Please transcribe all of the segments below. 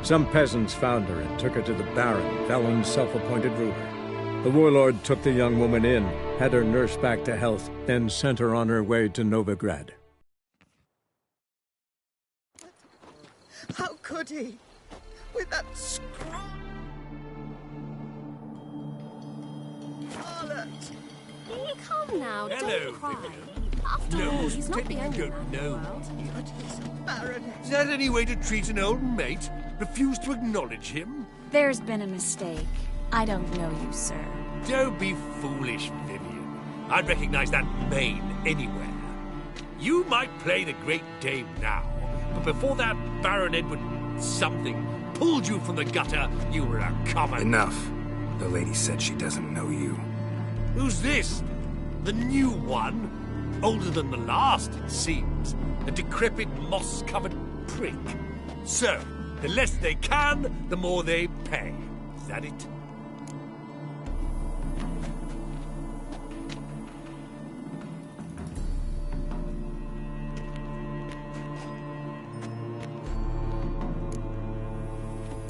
Some peasants found her and took her to the Baron, Valen's self-appointed ruler. The warlord took the young woman in, had her nursed back to health, then sent her on her way to Novigrad. How could he? With that scroll? Harlot! Come now, Hello, don't cry. Vivian. After No, all, he's not the pretend only you man don't in the know. world. But he's Baron. Is that any way to treat an old mate? Refuse to acknowledge him? There's been a mistake. I don't know you, sir. Don't be foolish, Vivian. I'd recognize that mane anywhere. You might play the Great Dame now, but before that Baron Edward something pulled you from the gutter, you were a common... Enough. The lady said she doesn't know you. Who's this? The new one? Older than the last, it seems. A decrepit, moss-covered prick. So, the less they can, the more they pay. Is that it?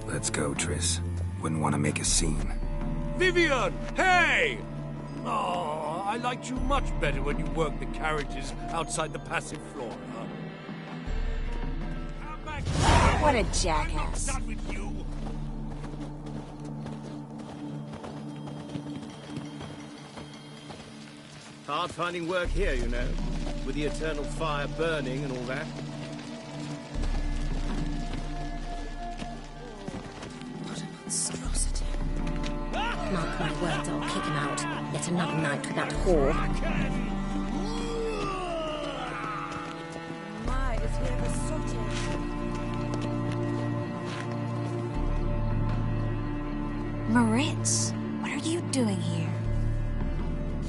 Let's go, Triss. Wouldn't want to make a scene. Vivian! Hey! Oh, I liked you much better when you worked the carriages outside the passive floor. What a jackass. I'm not done with you. Hard finding work here, you know, with the eternal fire burning and all that. What a monstrosity. Mark my words, I'll kick him out. Yet another night with that whore. My, is he ever sorted? Moritz, what are you doing here?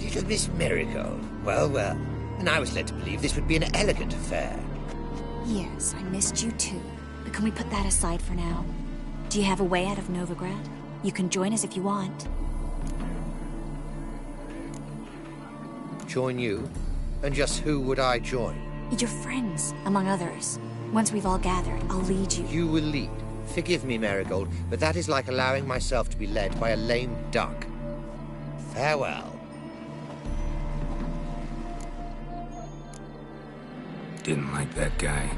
Little Miss Marigold. Well, well. And I was led to believe this would be an elegant affair. Yes, I missed you too. But can we put that aside for now? Do you have a way out of Novigrad? You can join us if you want. Join you? And just who would I join? Your friends, among others. Once we've all gathered, I'll lead you. You will lead. Forgive me, Marigold, but that is like allowing myself to be led by a lame duck. Farewell. Didn't like that guy.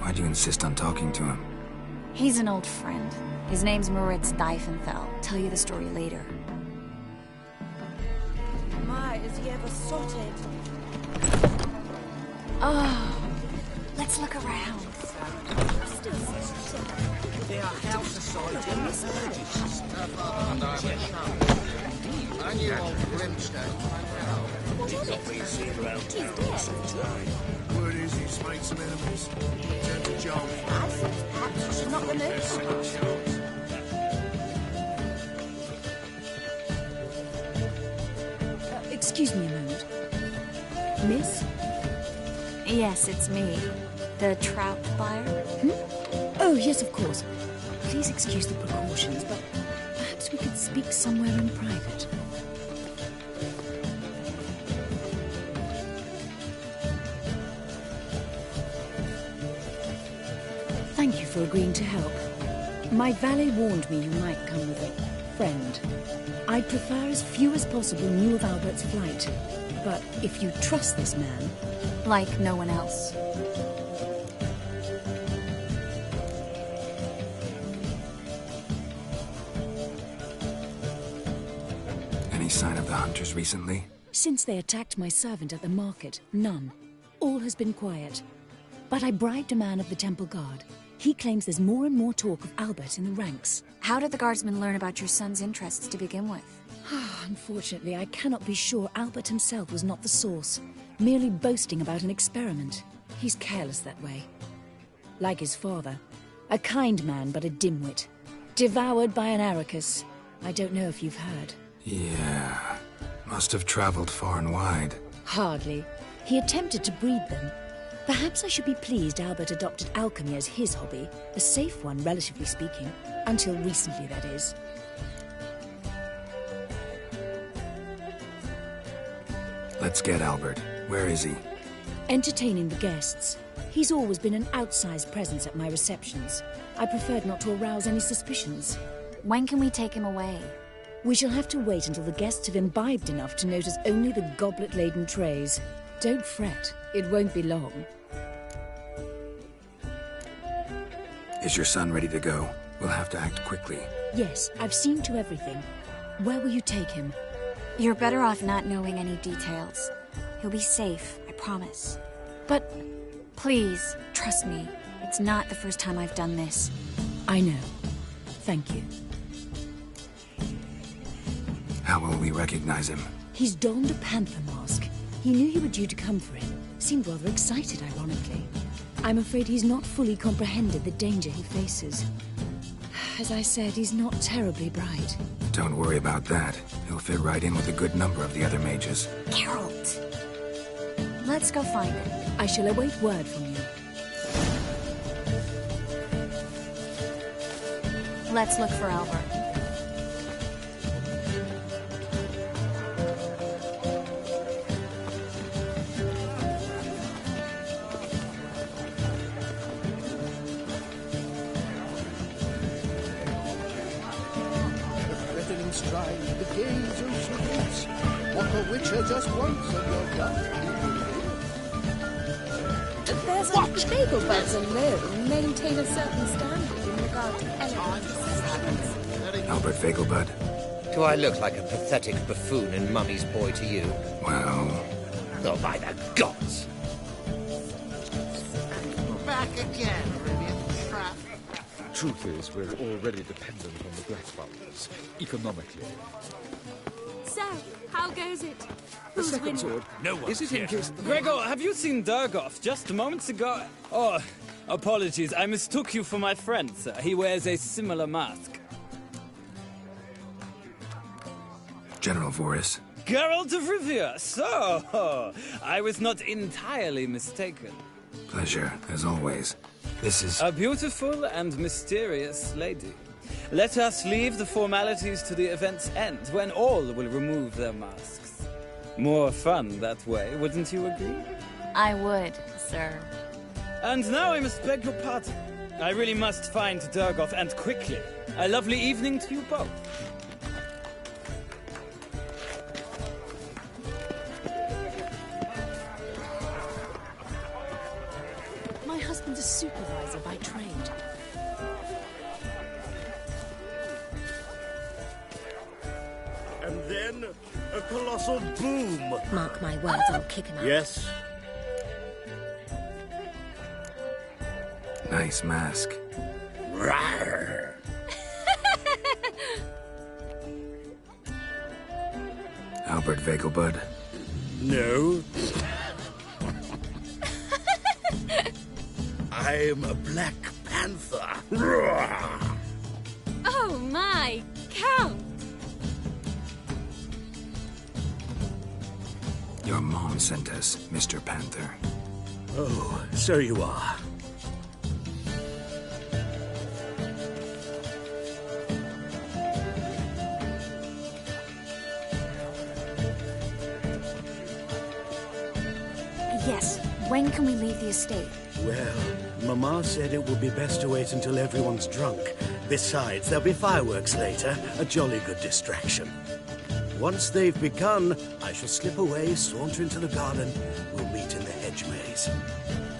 Why'd you insist on talking to him? He's an old friend. His name's Moritz Diefenthal. Tell you the story later. My, is he ever sorted? Oh, let's look around. They are house society and And you old brimstone. Word is he's made some enemies. Turned to Joel. Perhaps you should not remove her. Excuse me a moment. Miss? Yes, it's me. The trout buyer? Oh, yes, of course. Please excuse the precautions, but perhaps we could speak somewhere in private. Thank you for agreeing to help. My valet warned me you might come with a friend. I'd prefer as few as possible knew of Albert's flight. But if you trust this man... Like no one else. Any sign of the hunters recently? Since they attacked my servant at the market, none. All has been quiet. But I bribed a man of the Temple Guard. He claims there's more and more talk of Albert in the ranks. How did the guardsmen learn about your son's interests to begin with? Unfortunately, I cannot be sure Albert himself was not the source, merely boasting about an experiment. He's careless that way. Like his father. A kind man, but a dimwit. Devoured by an Arrakis. I don't know if you've heard. Yeah. Must have traveled far and wide. Hardly. He attempted to breed them. Perhaps I should be pleased Albert adopted alchemy as his hobby. A safe one, relatively speaking. Until recently, that is. Let's get Albert. Where is he? Entertaining the guests. He's always been an outsized presence at my receptions. I preferred not to arouse any suspicions. When can we take him away? We shall have to wait until the guests have imbibed enough to notice only the goblet-laden trays. Don't fret, it won't be long. Is your son ready to go? We'll have to act quickly. Yes, I've seen to everything. Where will you take him? You're better off not knowing any details. He'll be safe, I promise. But... Please, trust me. It's not the first time I've done this. I know. Thank you. How will we recognize him? He's donned a panther mask. He knew you were due to come for him. Seemed rather excited, ironically. I'm afraid he's not fully comprehended the danger he faces. As I said, he's not terribly bright. Don't worry about that. He'll fit right in with a good number of the other mages. Geralt! Let's go find him. I shall await word from you. Let's look for Albert. Threatening stride, the gaze of shivers. What a witcher just once of your blood. There's a bagel buds alone maintain a certain standard in regard to elegance. Albert Vegelbud. Do I look like a pathetic buffoon and Mummy's boy to you? Well... Oh, by the gods! Back again, Rivian Trap. Truth is, we're already dependent on the Black Bundles, economically. So, how goes it? The second sword. No one. Is it in case... Gregor, have you seen Durgoff just moments ago? Oh, apologies. I mistook you for my friend, sir. He wears a similar mask. General Voris. Geralt of Rivia. So, I was not entirely mistaken. Pleasure, as always. This is... A beautiful and mysterious lady. Let us leave the formalities to the event's end, when all will remove their masks. More fun that way, wouldn't you agree? I would, sir. And now I must beg your pardon. I really must find Durgoff, and quickly. A lovely evening to you both. My husband's a supervisor by trade. And then a colossal boom. Mark my words, I'll kick him out. Yes. Nice mask. Rawr. Albert Vegelbud. No. I'm a Black Panther. Rawr. Oh my, Count! Your mom sent us, Mr. Panther. Oh, so you are. Yes. When can we leave the estate? Well, Mama said it will be best to wait until everyone's drunk. Besides, there'll be fireworks later, a jolly good distraction. Once they've begun, I shall slip away, saunter into the garden. We'll meet in the hedge maze.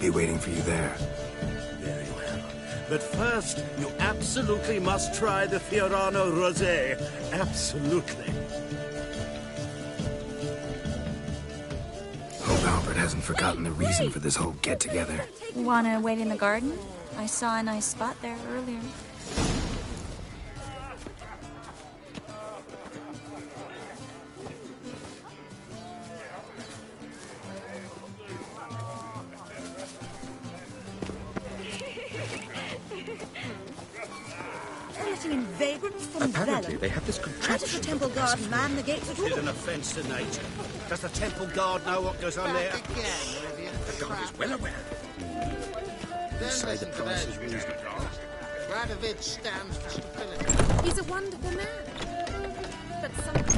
Be waiting for you there. Very well. But first, you absolutely must try the Fiorano Rosé. Absolutely. Hope Albert hasn't forgotten the reason for this whole get-together. Wanna wait in the garden? I saw a nice spot there earlier. Letting in vagrants from Apparently, Velen. they have this How does the contraption. temple guard man the gates at It's all? an offence to nature. Does the temple guard know what goes on there? Back again, Rivian The guard is Trap. well aware. Then say the listen to price those is reasonable. Radovid stands for stability. He's a wonderful man. But sometimes...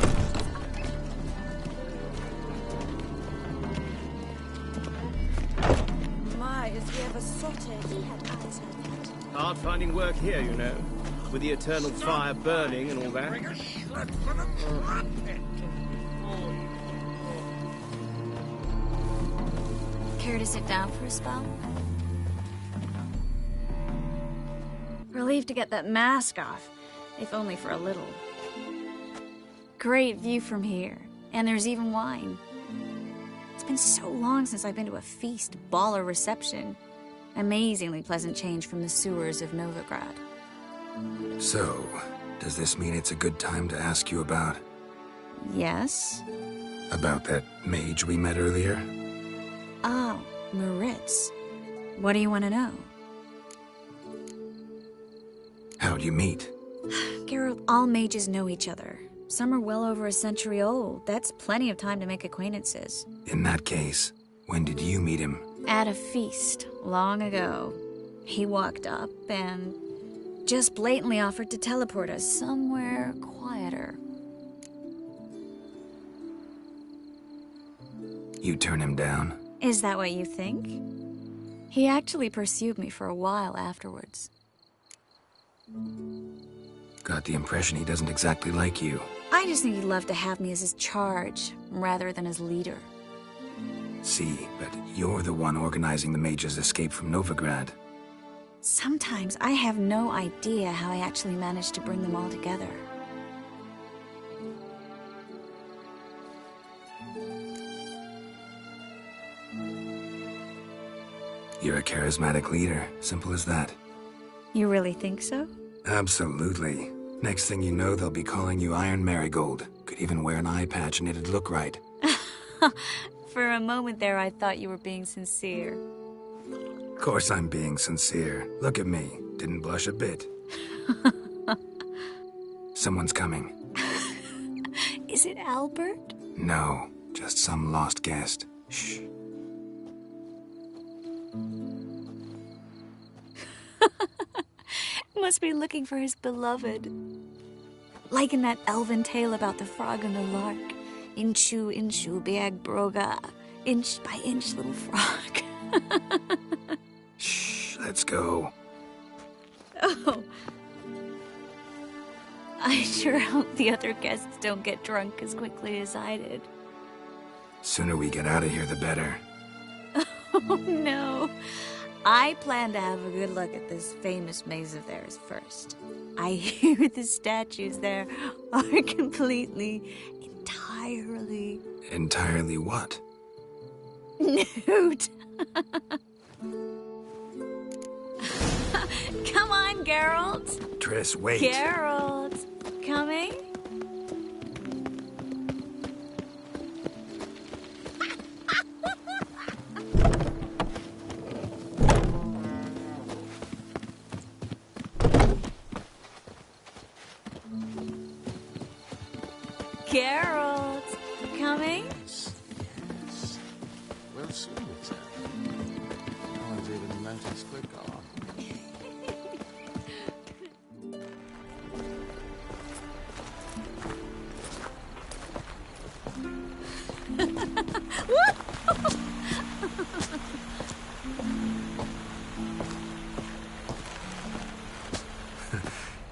My, is we ever sorted, he had eyes like that. Hard finding work here, you know. With the eternal fire burning and all that. Care to sit down for a spell? Relieved to get that mask off, if only for a little. Great view from here, and there's even wine. It's been so long since I've been to a feast, ball, or reception. Amazingly pleasant change from the sewers of Novigrad. So, does this mean it's a good time to ask you about... Yes? About that mage we met earlier? Oh, Moritz. What do you want to know? How'd you meet? Geralt, all mages know each other. Some are well over a century old. That's plenty of time to make acquaintances. In that case, when did you meet him? At a feast, long ago. He walked up and just blatantly offered to teleport us somewhere quieter. You turn him down? Is that what you think? He actually pursued me for a while afterwards. Got the impression he doesn't exactly like you. I just think he'd love to have me as his charge, rather than his leader. See, but you're the one organizing the mage's escape from Novigrad. Sometimes I have no idea how I actually managed to bring them all together. You're a charismatic leader, simple as that. You really think so? Absolutely. Next thing you know, they'll be calling you Iron Marigold. Could even wear an eye patch and it'd look right. For a moment there, I thought you were being sincere. Of course I'm being sincere. Look at me. Didn't blush a bit. Someone's coming. Is it Albert? No, just some lost guest. Shh. Must be looking for his beloved. Like in that elven tale about the frog and the lark. Inchu, inchu, beag broga. Inch by inch, little frog. Shh, let's go. Oh. I sure hope the other guests don't get drunk as quickly as I did. Sooner we get out of here, the better. Oh, no. I plan to have a good look at this famous maze of theirs first. I hear the statues there are completely, entirely... Entirely what? Nude. Come on, Geralt. Triss, wait. Geralt. Coming? Geralt, coming? Yes. We'll soon return. I didn't even notice we're gone.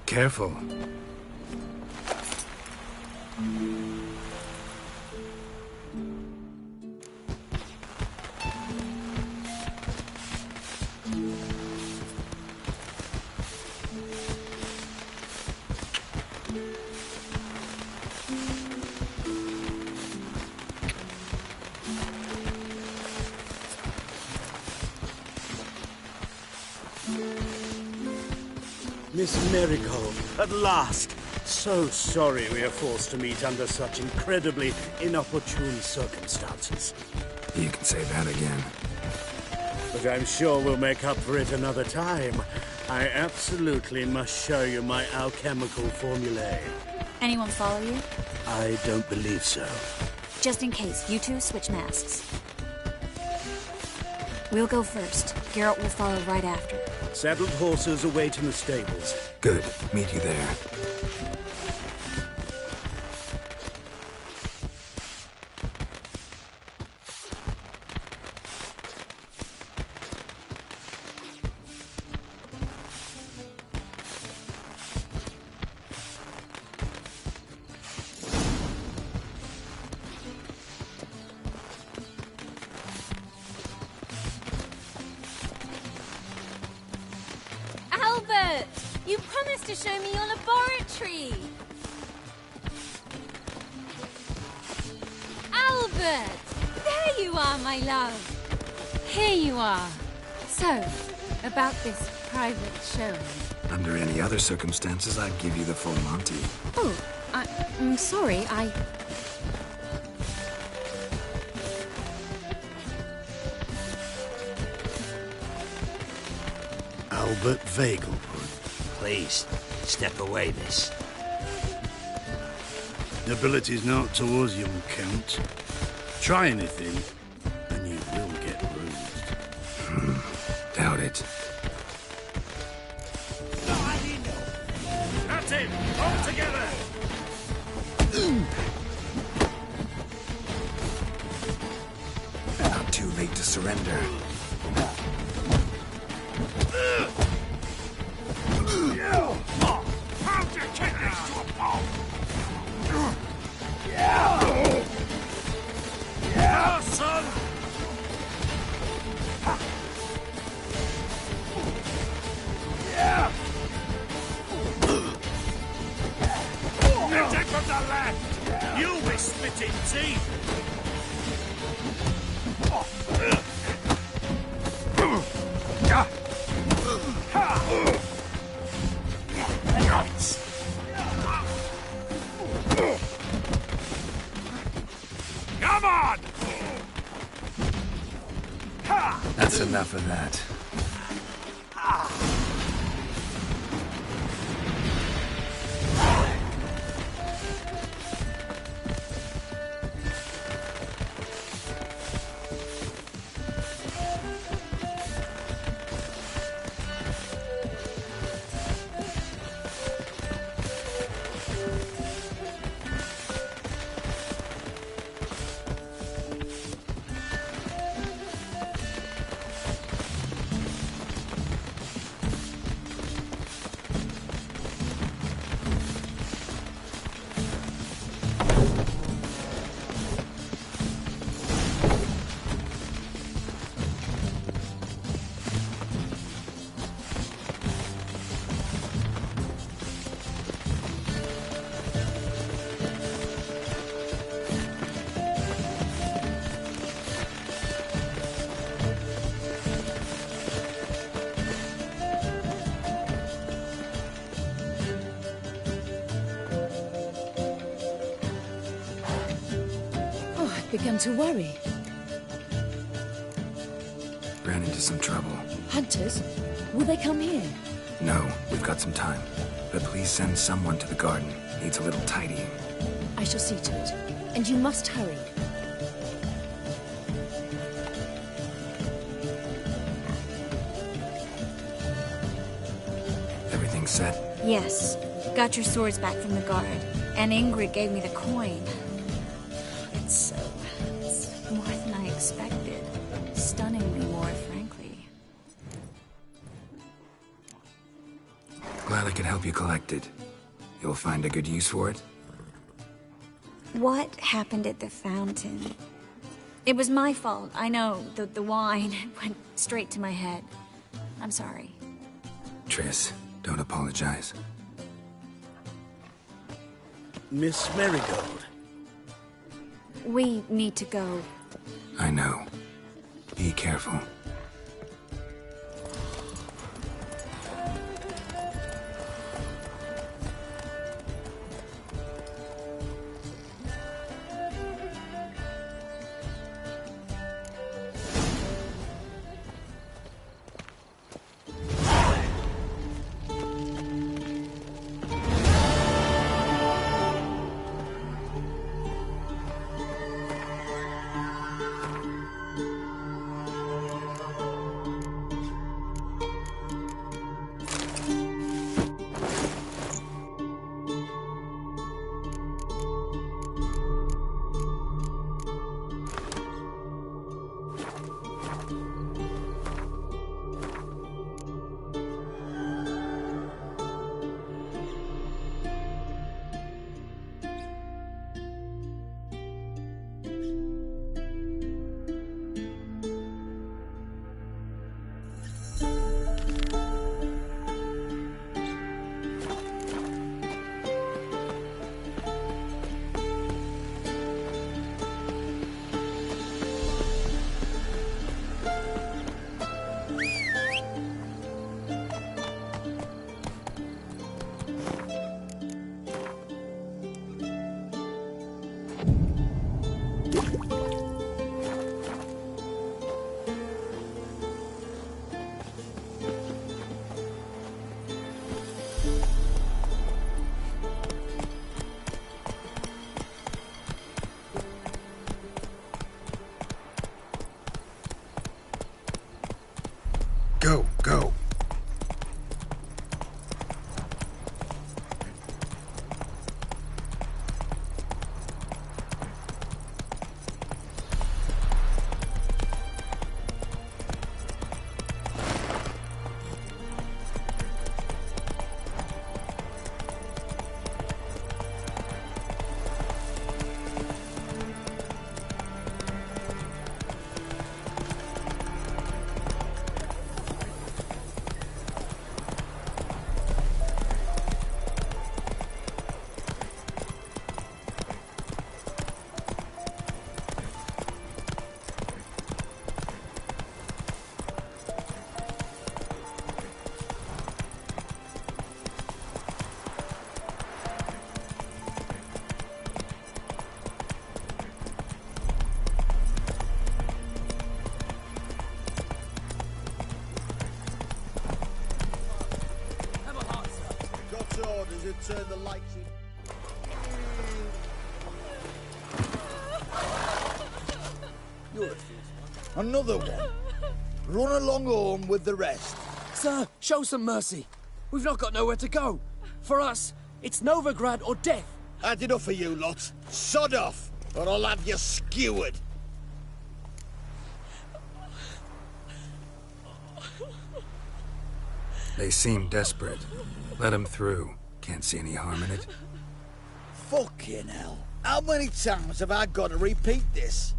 Careful. Miss Marigold, at last! So sorry we are forced to meet under such incredibly inopportune circumstances. You can say that again. But I'm sure we'll make up for it another time. I absolutely must show you my alchemical formulae. Anyone follow you? I don't believe so. Just in case, you two switch masks. We'll go first. Geralt will follow right after. Saddled horses await in the stables. Good. Meet you there. to show me your laboratory. Albert! There you are, my love. Here you are. So, about this private showing. Under any other circumstances, I'd give you the full Monty. Oh, I'm sorry, Albert Vegelbrun. Please, step away, miss. Nobility's not towards you, Count. Try anything, and you will get bruised. Doubt it. That's it! All together! Not too late to surrender. How'd you take this to a pulp? Son! Attack from the left! You'll be spitting teeth! Come on! That's enough of that. Begun to worry. Ran into some trouble. Hunters? Will they come here? No, we've got some time. But please send someone to the garden. Needs a little tidying. I shall see to it. And you must hurry. Everything set? Yes. Got your swords back from the guard. And Ingrid gave me the coin. It's more than I expected. Stunningly more, frankly. Glad I could help you collect it. You'll find a good use for it? What happened at the fountain? It was my fault. I know. The wine went straight to my head. I'm sorry. Triss, don't apologize. Miss Marigold. We need to go. I know. Be careful. Go, go. Orders to turn the lights in. You're a fierce one. Another one. Run along home with the rest. Sir, show some mercy. We've not got nowhere to go. For us, it's Novigrad or death. Had enough of you lot. Sod off, or I'll have you skewered. They seem desperate. Let them through. Can't see any harm in it. Fucking hell. How many times have I got to repeat this?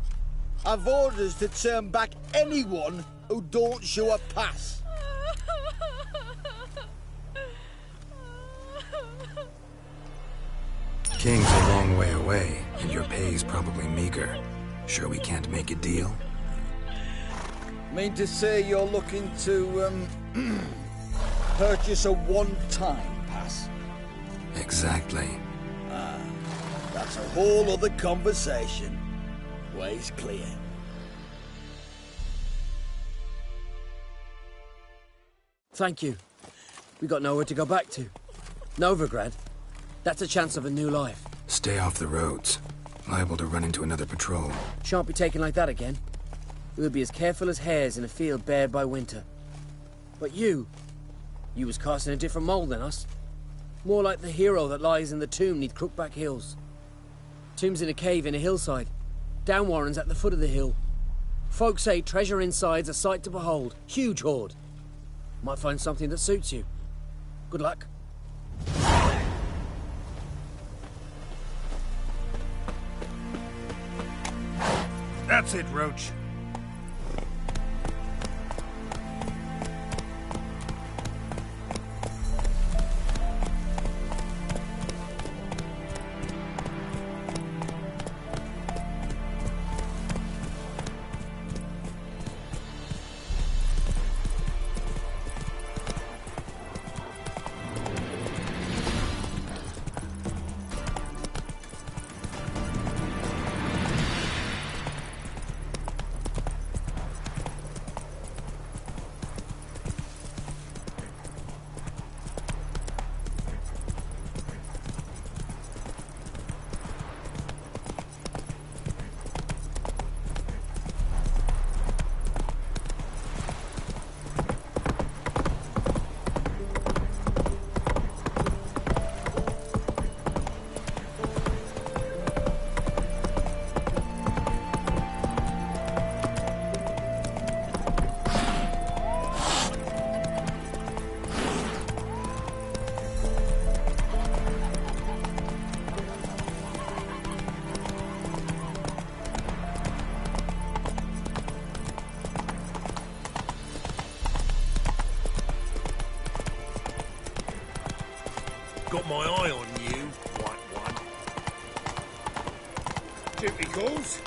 I've orders to turn back anyone who don't show a pass. King's a long way away, and your pay's probably meager. Sure we can't make a deal? Mean to say you're looking to, purchase a one-time pass? Exactly. That's a whole other conversation. Way's clear. Thank you. We got nowhere to go back to. Novigrad. That's a chance of a new life. Stay off the roads. Liable to run into another patrol. Shan't be taken like that again. We'll be as careful as hares in a field bared by winter. But you was cast in a different mould than us. More like the hero that lies in the tomb neath Crookback Hills. Tomb's in a cave in a hillside. Downwarren's at the foot of the hill. Folks say treasure inside's a sight to behold. Huge hoard. Might find something that suits you. Good luck. That's it, Roach. Got my eye on you, white one. Duty calls.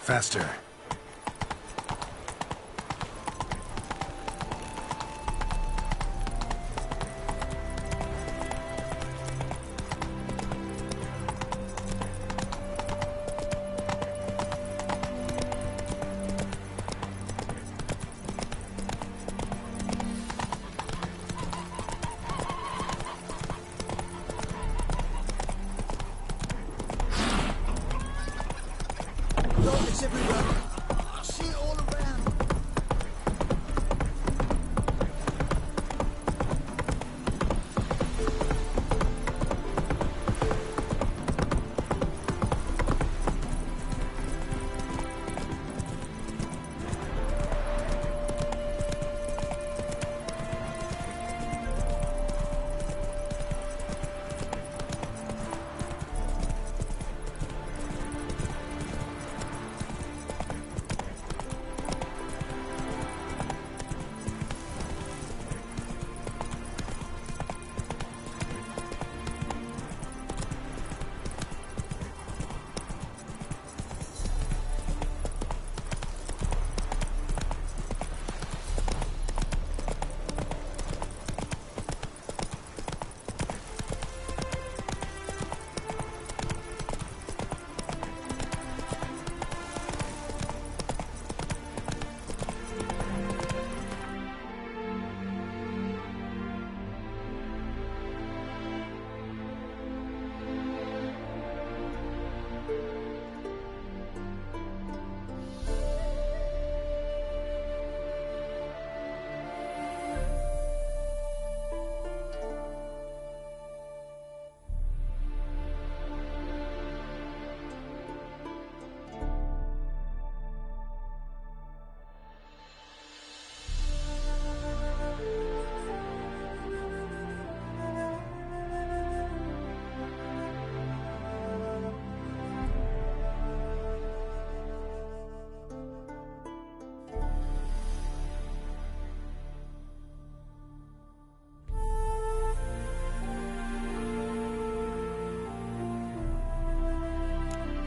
Faster. It's everywhere. I see it all around.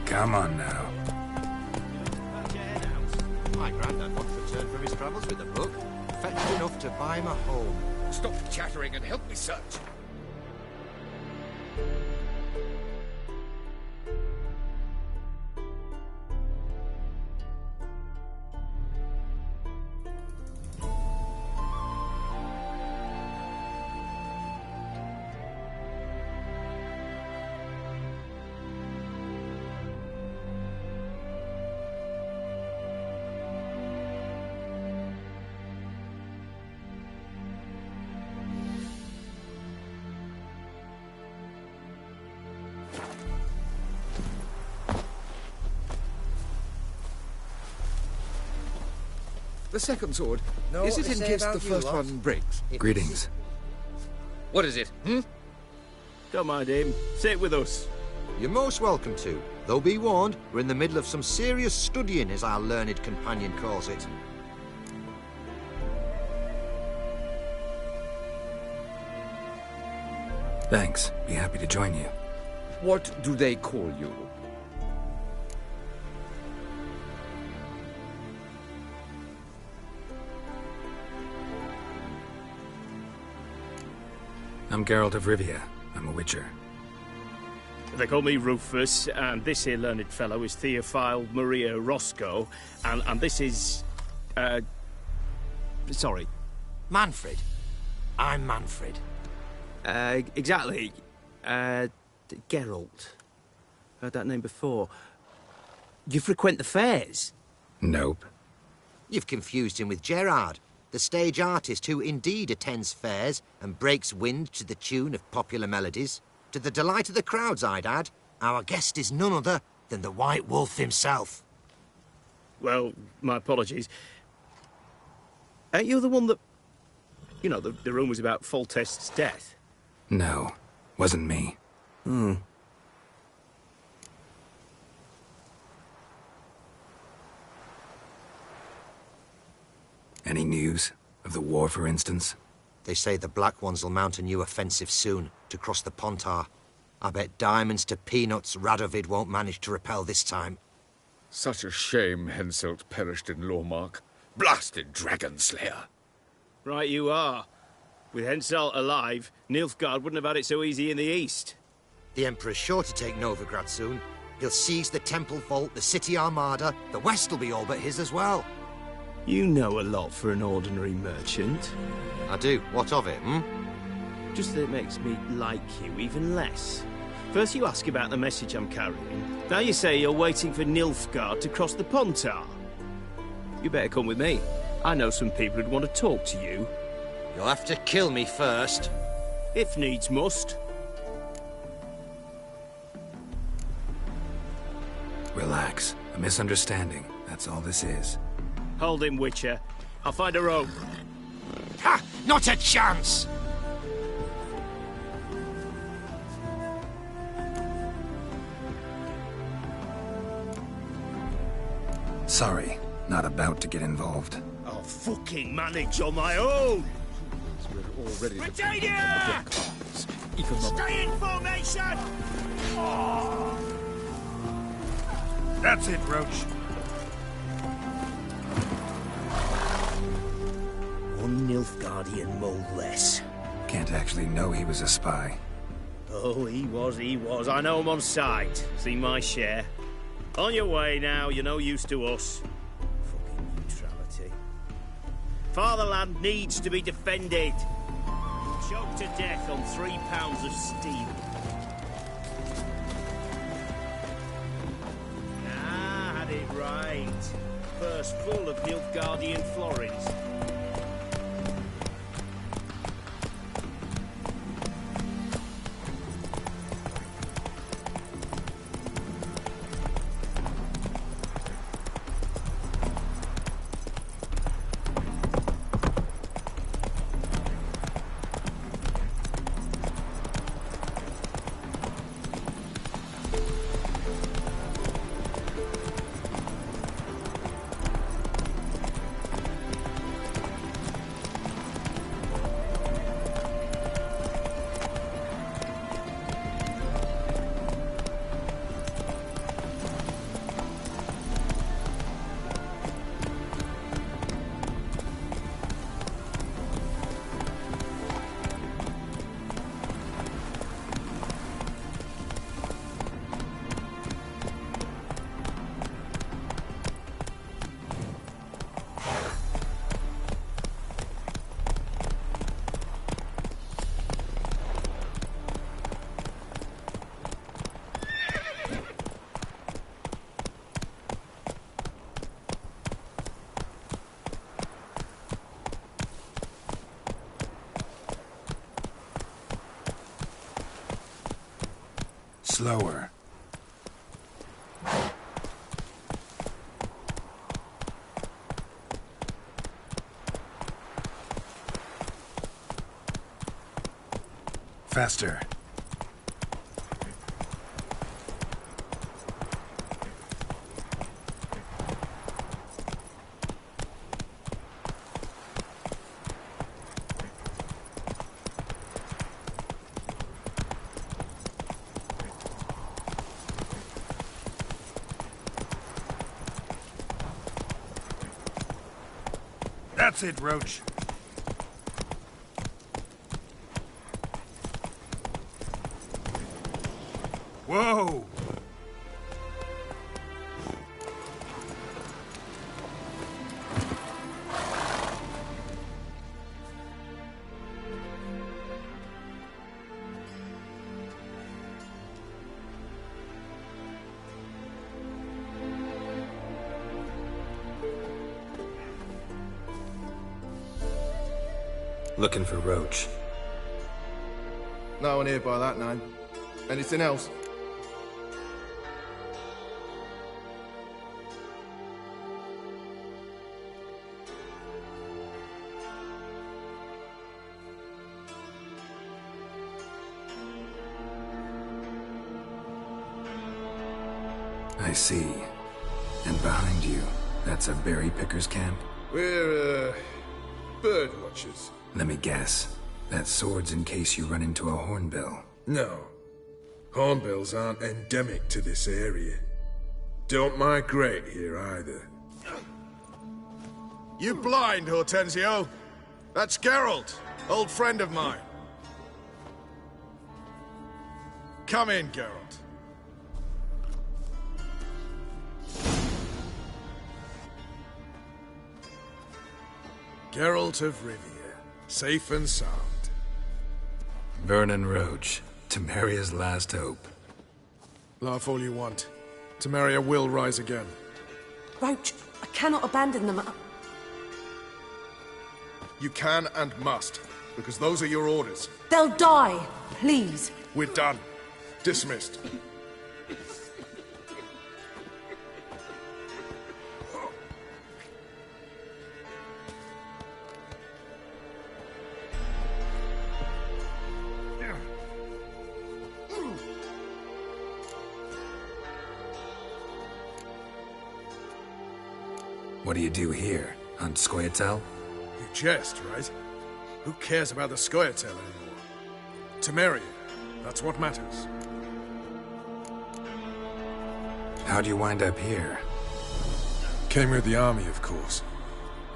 Come on now. My granddad once returned from his travels with a book, fetched enough to buy him a home. Stop chattering and help me search. The second sword. No, is it in say case about the you first lot? one breaks? Greetings. What is it? Don't mind him. Sit with us. You're most welcome to. Though be warned, we're in the middle of some serious studying, as our learned companion calls it. Thanks. Be happy to join you. What do they call you? I'm Geralt of Rivia. I'm a witcher. They call me Rufus, and this here learned fellow is Theophile Maria Roscoe, and this is... sorry. Manfred. I'm Manfred. Exactly. Geralt. Heard that name before. You frequent the fairs? Nope. You've confused him with Gerard, the stage artist who indeed attends fairs and breaks wind to the tune of popular melodies. To the delight of the crowds, I'd add. Our guest is none other than the White Wolf himself. Well, my apologies. Ain't you the one that... You know, the rumours about Foltest's death? No, wasn't me. Any news? Of the war, for instance? They say the Black Ones will mount a new offensive soon, to cross the Pontar. I bet diamonds to peanuts Radovid won't manage to repel this time. Such a shame Henselt perished in Lormark. Blasted dragon slayer. Right you are. With Henselt alive, Nilfgaard wouldn't have had it so easy in the east. The Emperor's sure to take Novigrad soon. He'll seize the Temple Vault, the City Armada. The West will be all but his as well. You know a lot for an ordinary merchant. I do. What of it, Just that it makes me like you even less. First you ask about the message I'm carrying. Now you say you're waiting for Nilfgaard to cross the Pontar. You better come with me. I know some people who'd want to talk to you. You'll have to kill me first. If needs must. Relax. A misunderstanding. That's all this is. Hold him, Witcher. I'll find a rope. Ha! Not a chance! Sorry, not about to get involved. I'll fucking manage on my own! We're already Britannia! Stay in formation! Oh. That's it, Roach. One Nilfgaardian mole less. Can't actually know he was a spy. Oh, he was. I know him on sight. Seen my share. On your way now, you're no use to us. Fucking neutrality. Fatherland needs to be defended. Choked to death on 3 pounds of steel. Ah, had it right. Purse full of Nilfgaardian florins. Slower. Faster. That's it, Roach. Whoa! Looking for Roach. No one here by that name. Anything else? I see. And behind you, that's a berry picker's camp? We're, bird watchers. Let me guess. That sword's in case you run into a hornbill. No. Hornbills aren't endemic to this area. Don't migrate here either. You blind, Hortensio? That's Geralt, old friend of mine. Come in, Geralt. Geralt of Rivia, safe and sound. Vernon Roche, Temeria's last hope. Laugh all you want. Temeria will rise again. Roach, I cannot abandon them. You can and must, because those are your orders. They'll die, please. We're done. Dismissed. What do you do here? Hunt Scoia'tael? You jest, right? Who cares about the Scoia'tael anymore? Temeria, that's what matters. How'd you wind up here? Came with the army, of course.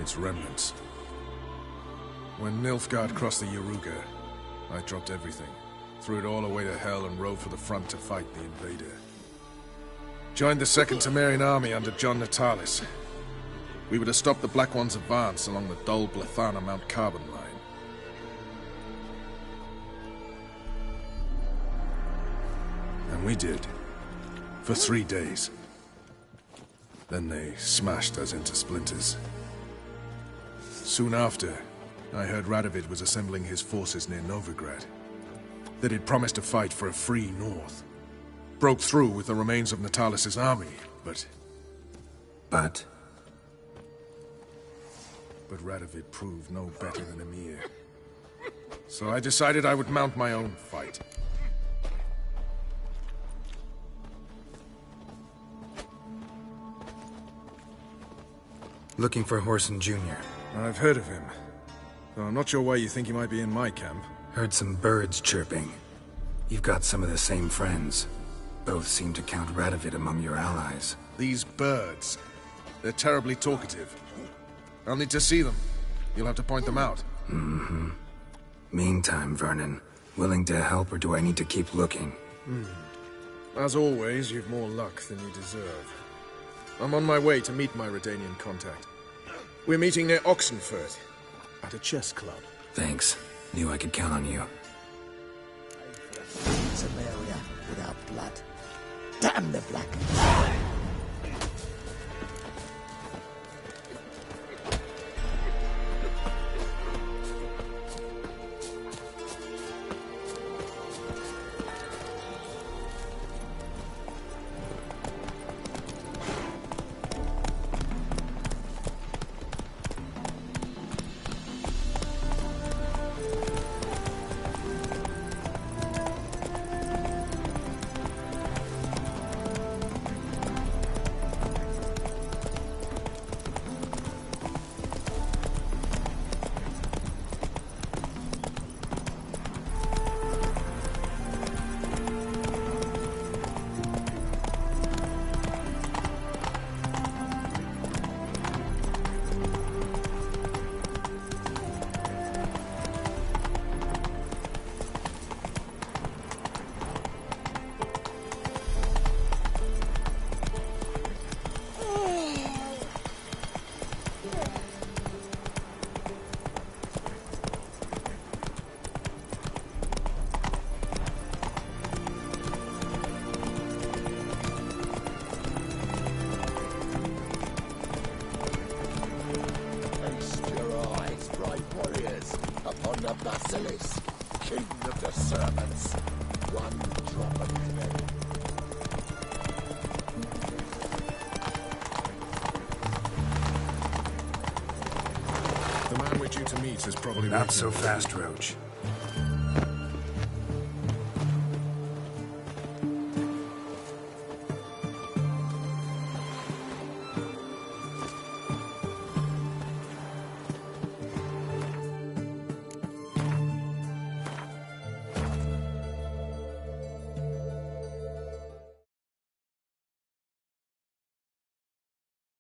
Its remnants. When Nilfgaard crossed the Yaruga, I dropped everything. Threw it all away to hell and rode for the front to fight the invader. Joined the Second Temerian Army under John Natalis. We were to stop the Black One's advance along the Dol Blathana Mount Carbon line. And we did. For 3 days. Then they smashed us into splinters. Soon after, I heard Radovid was assembling his forces near Novigrad. That he'd promised to fight for a free North. Broke through with the remains of Natalis' army, but... But Radovid proved no better than Emir. So I decided I would mount my own fight. looking for Whoreson Jr. I've heard of him. Though I'm not sure why you think he might be in my camp. Heard some birds chirping. You've got some of the same friends. Both seem to count Radovid among your allies. These birds. They're terribly talkative. I'll need to see them. You'll have to point them out. Mm-hmm. Meantime, Vernon, willing to help or do I need to keep looking? As always, you've more luck than you deserve. I'm on my way to meet my Redanian contact. We're meeting near Oxenfurt, at a chess club. Thanks. Knew I could count on you. Temeria without blood. Damn the Black. The man we're due to meet is probably... Not so fast, Roach.